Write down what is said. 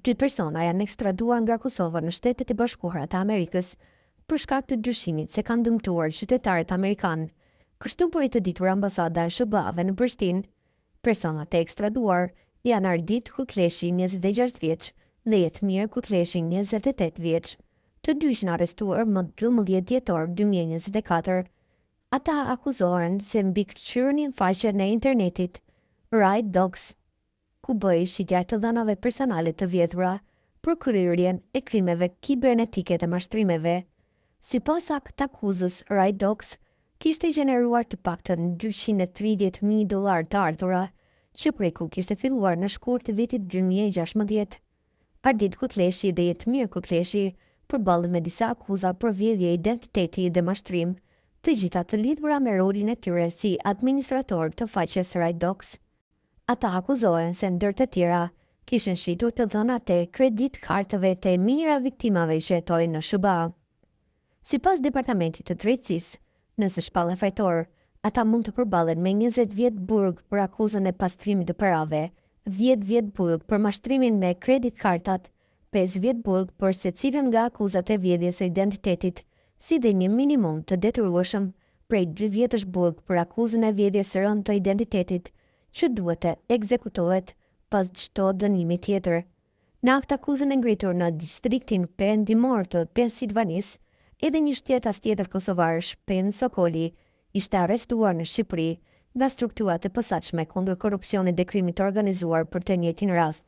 Dy persona janë ekstraduar nga Kosova në Shtetet e Bashkuara të Amerikës për shkak të dyshimit se kanë dëmtuar qytetarët amerikanë. Kështu për i të ditur ambasada e SBA-ve në Prishtinë, personat e ekstraduar janë Ardit Kukleshi, 26 vjeç, dhe Jetmir Kukleshi, 28 vjeç. Të dy ishin arrestuar më 12 dhjetor 2024. Ata akuzohen se mbi kërcyrnin faqen e internetit Right Dogs, ku bëj shitja të dhënave personale të vjedhura për kryerjen e krimeve kibernetike të mashtrimeve. Sipas akuzës, Right Dogs kishte gjeneruar të paktën $230.000 të ardhura, që preku kishte filluar në shkurt të vitit 2016. Ardit Kukleshi dhe Jetmir Kukleshi përballën me disa akuza për vjedhje identiteti dhe mashtrim, të gjitha të lidhura me rolin e tyre si administrator të faqes Right Dogs. Ata akuzohen se ndër të tjera kishin shitur të dhënat e kredit kartëve të mira viktimave që jetojnë në SBA. Sipas Departamentit të Drejtësisë, nëse shpallën fajtor, ata mund të përballen me 20 vjet burg për akuzën e pastrimit të parave, 10 vjet burg për mashtrimin me kredit kartat, 5 vjet burg për secilën nga akuzat e vjedhjes së identitetit, si dhe një minimum të detyrueshëm prej 2 vjetësh burg për akuzën e vjedhjes së rënd të identitetit, që duhet të ekzekutohet pas çdo dënimi tjetër. Në akt akuzën e ngritur në distriktin perëndimor të Pensilvanisë, edhe një shtetas tjetër kosovar, Shpen Sokoli, ishte arrestuar në Shqipëri nga strukturat e posaçme kundër korrupsionit dhe krimit të organizuar për të njëjtin rast.